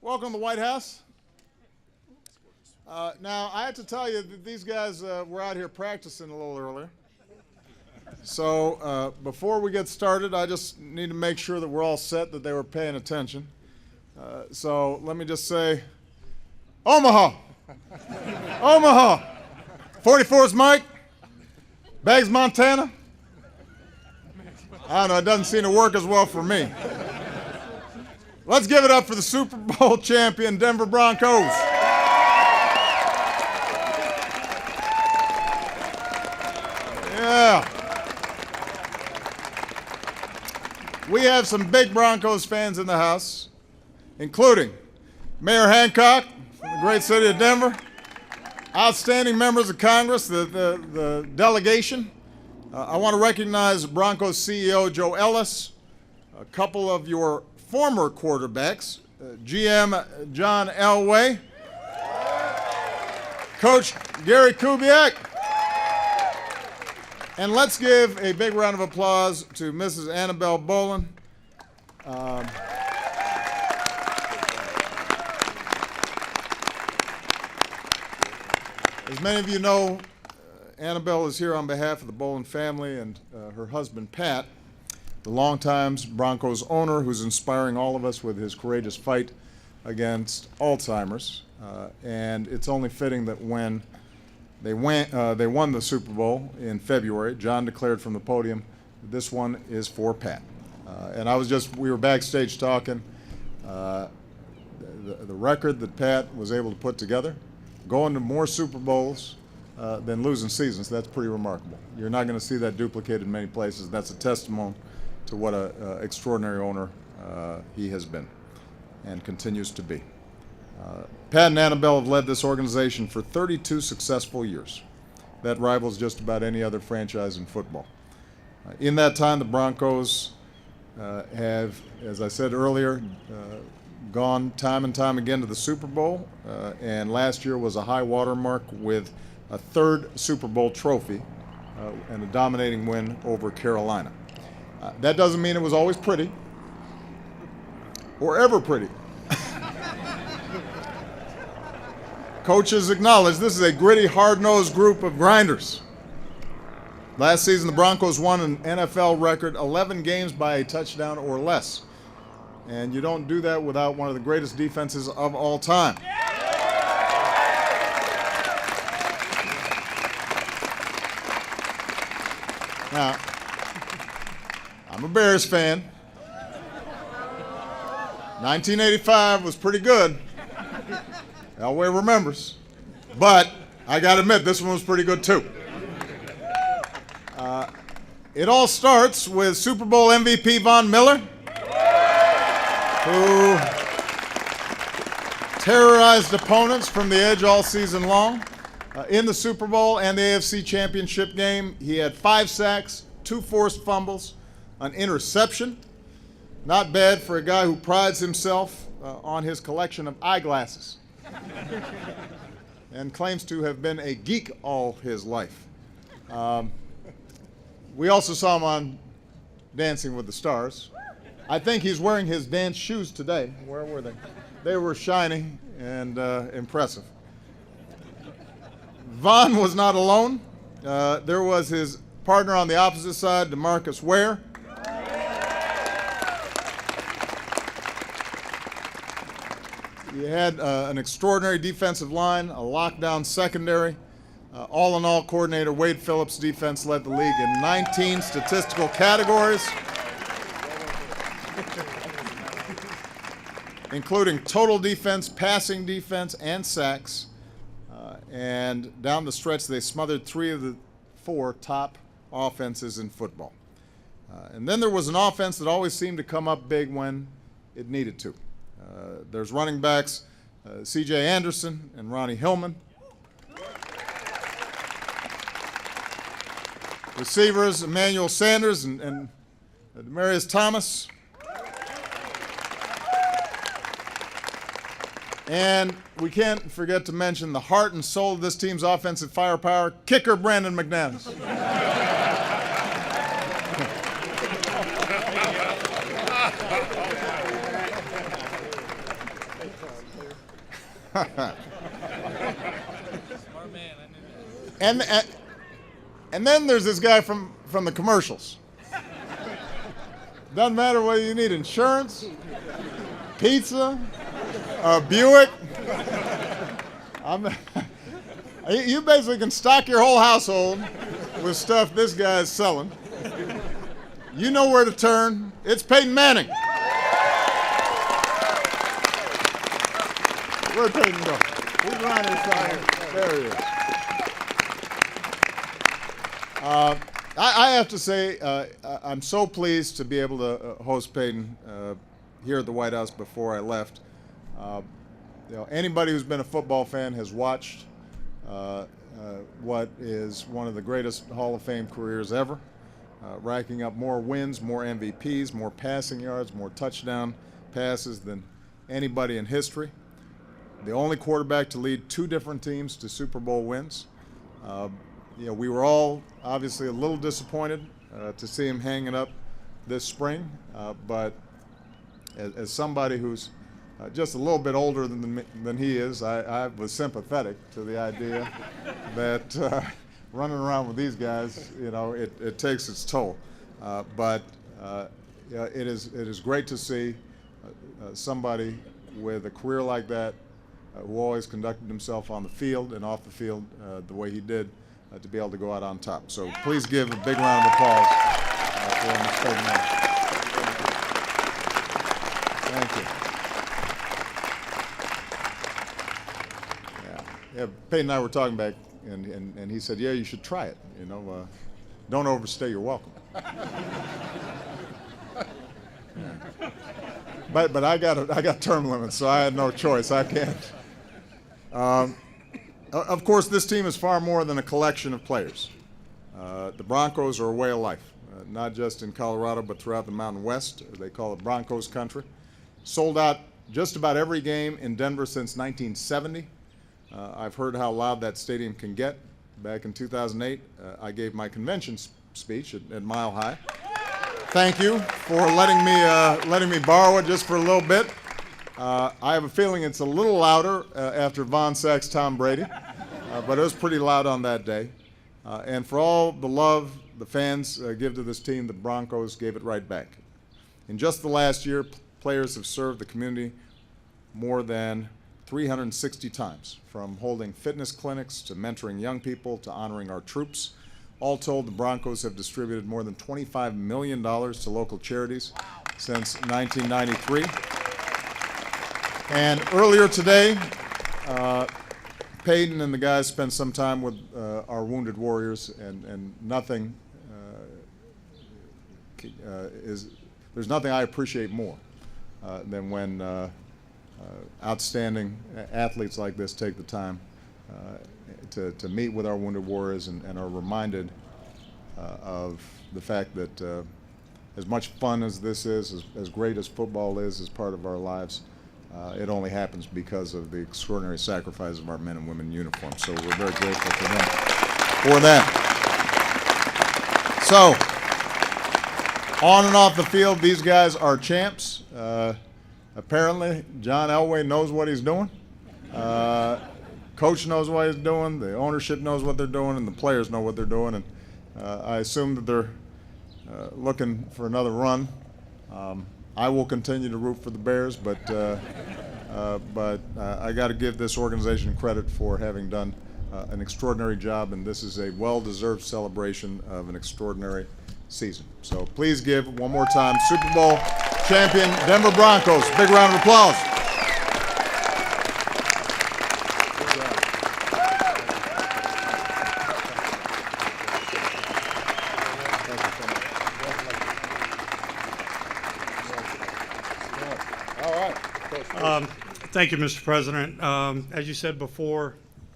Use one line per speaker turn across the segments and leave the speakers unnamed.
Welcome to the White House. Now, I have to tell you that these guys were out here practicing a little earlier. So before we get started, I just need to make sure that we're all set, that they were paying attention. So let me just say, Omaha! Omaha! 44's Mike. Beggs, Montana. I don't know, it doesn't seem to work as well for me. Let's give it up for the Super Bowl champion Denver Broncos. Yeah. We have some big Broncos fans in the house, including Mayor Hancock from the great city of Denver, outstanding members of Congress, the delegation. I want to recognize Broncos CEO Joe Ellis, a couple of your former quarterbacks, GM John Elway, Coach Gary Kubiak, and let's give a big round of applause to Mrs. Annabelle Bolin. As many of you know, Annabelle is here on behalf of the Bolin family and her husband Pat, the longtime Broncos owner who's inspiring all of us with his courageous fight against Alzheimer's. And it's only fitting that when they won the Super Bowl in February, John declared from the podium, this one is for Pat. And we were backstage talking, the record that Pat was able to put together, going to more Super Bowls than losing seasons, that's pretty remarkable. You're not going to see that duplicated in many places. That's a testimony to what an extraordinary owner he has been and continues to be. Pat and Annabelle have led this organization for 32 successful years. That rivals just about any other franchise in football. In that time, the Broncos have, as I said earlier, gone time and time again to the Super Bowl, and last year was a high water mark with a third Super Bowl trophy and a dominating win over Carolina. That doesn't mean it was always pretty or ever pretty. Coaches acknowledge this is a gritty, hard-nosed group of grinders. Last season, the Broncos won an NFL record 11 games by a touchdown or less. And you don't do that without one of the greatest defenses of all time. Now, I'm a Bears fan. 1985 was pretty good. Elway remembers. But I got to admit, this one was pretty good too. It all starts with Super Bowl MVP Von Miller, who terrorized opponents from the edge all season long. In the Super Bowl and the AFC Championship game, he had 5 sacks, 2 forced fumbles, an interception. Not bad for a guy who prides himself on his collection of eyeglasses and claims to have been a geek all his life. We also saw him on Dancing with the Stars. I think he's wearing his dance shoes today. Where were they? They were shiny and impressive. Von was not alone. There was his partner on the opposite side, DeMarcus Ware. You had an extraordinary defensive line, a lockdown secondary. All in all, coordinator Wade Phillips' defense led the league in 19 statistical categories, including total defense, passing defense, and sacks. And down the stretch, they smothered 3 of the 4 top offenses in football. And then there was an offense that always seemed to come up big when it needed to. There's running backs C.J. Anderson and Ronnie Hillman. Receivers Emmanuel Sanders and Demaryius Thomas. And we can't forget to mention the heart and soul of this team's offensive firepower, kicker Brandon McManus. And then there's this guy from the commercials. Doesn't matter whether you need insurance, pizza, a Buick. You basically can stock your whole household with stuff this guy is selling. You know where to turn. It's Peyton Manning. Where'd Peyton go? He's around here somewhere. There he is. I have to say, I'm so pleased to be able to host Peyton here at the White House before I left. Anybody who's been a football fan has watched what is one of the greatest Hall of Fame careers ever, racking up more wins, more MVPs, more passing yards, more touchdown passes than anybody in history. The only quarterback to lead two different teams to Super Bowl wins. We were all obviously a little disappointed to see him hanging up this spring, but as somebody who's just a little bit older than he is, I was sympathetic to the idea that running around with these guys, it takes its toll. But it is great to see somebody with a career like that who always conducted himself on the field and off the field the way he did, to be able to go out on top. So please give a big round of applause for Mr. Peyton Manning. Thank you. Yeah, Peyton and I were talking back, and he said, "Yeah, you should try it. Don't overstay your welcome." Yeah. But I got term limits, so I had no choice. I can't. Of course, this team is far more than a collection of players. The Broncos are a way of life, not just in Colorado, but throughout the Mountain West. They call it Broncos country. Sold out just about every game in Denver since 1970. I've heard how loud that stadium can get. Back in 2008, I gave my convention speech at Mile High. Thank you for letting me borrow it just for a little bit. I have a feeling it's a little louder after Von Sack's Tom Brady, but it was pretty loud on that day. And for all the love the fans give to this team, the Broncos gave it right back. In just the last year, players have served the community more than 360 times, from holding fitness clinics to mentoring young people to honoring our troops. All told, the Broncos have distributed more than $25 million to local charities since 1993. And earlier today, Peyton and the guys spent some time with our wounded warriors, and nothing there's nothing I appreciate more than when outstanding athletes like this take the time to meet with our wounded warriors and are reminded of the fact that as much fun as this is, as great as football is as part of our lives, it only happens because of the extraordinary sacrifice of our men and women in uniform. So we're very grateful to them for that. So, on and off the field, these guys are champs. Apparently, John Elway knows what he's doing. Coach knows what he's doing. The ownership knows what they're doing, and the players know what they're doing. And I assume that they're looking for another run. I will continue to root for the Bears, but I got to give this organization credit for having done an extraordinary job, and this is a well-deserved celebration of an extraordinary season. So please give one more time Super Bowl champion Denver Broncos. Big round of applause.
Thank you, Mr. President. As you said before,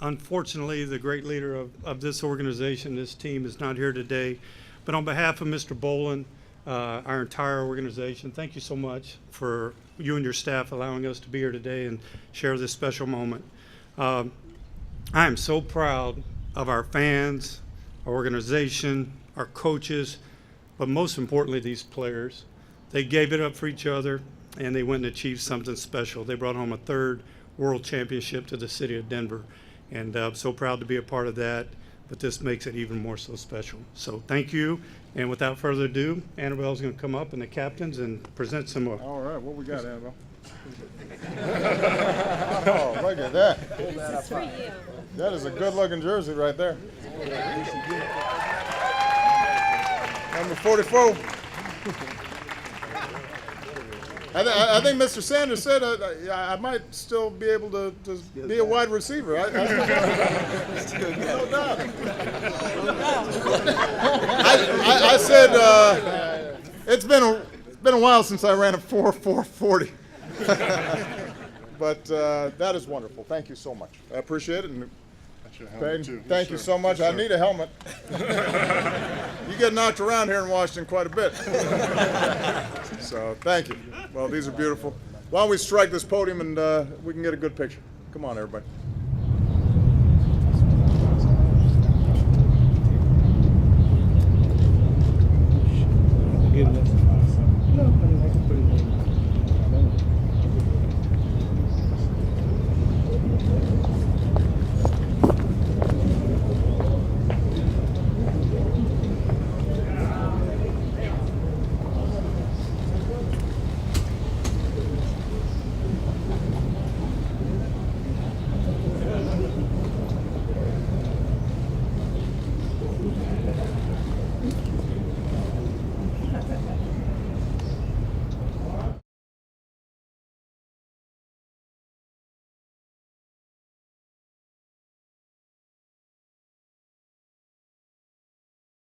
unfortunately, the great leader of this organization, this team, is not here today. But on behalf of Mr. Bolin, our entire organization, thank you so much for you and your staff allowing us to be here today and share this special moment. I am so proud of our fans, our organization, our coaches, but most importantly, these players. They gave it up for each other, and they went and achieved something special. They brought home a third World Championship to the city of Denver. And I'm so proud to be a part of that, but this makes it even more so special. So thank you, and without further ado, Annabelle's going to come up and the captains and present some more.
All right, what we got, Annabelle? Oh, look at that.
This is for you.
That is a good-looking jersey right there. Number 44. I think Mr. Sanders said I might still be able to be a wide receiver. No doubt. I said it's been a while since I ran a 4.40. But that is wonderful. Thank you so much. I appreciate it. And thank you so much. I need a helmet. You get knocked around here in Washington quite a bit. So thank you. Well, these are beautiful. Why don't we strike this podium and we can get a good picture. Come on, everybody.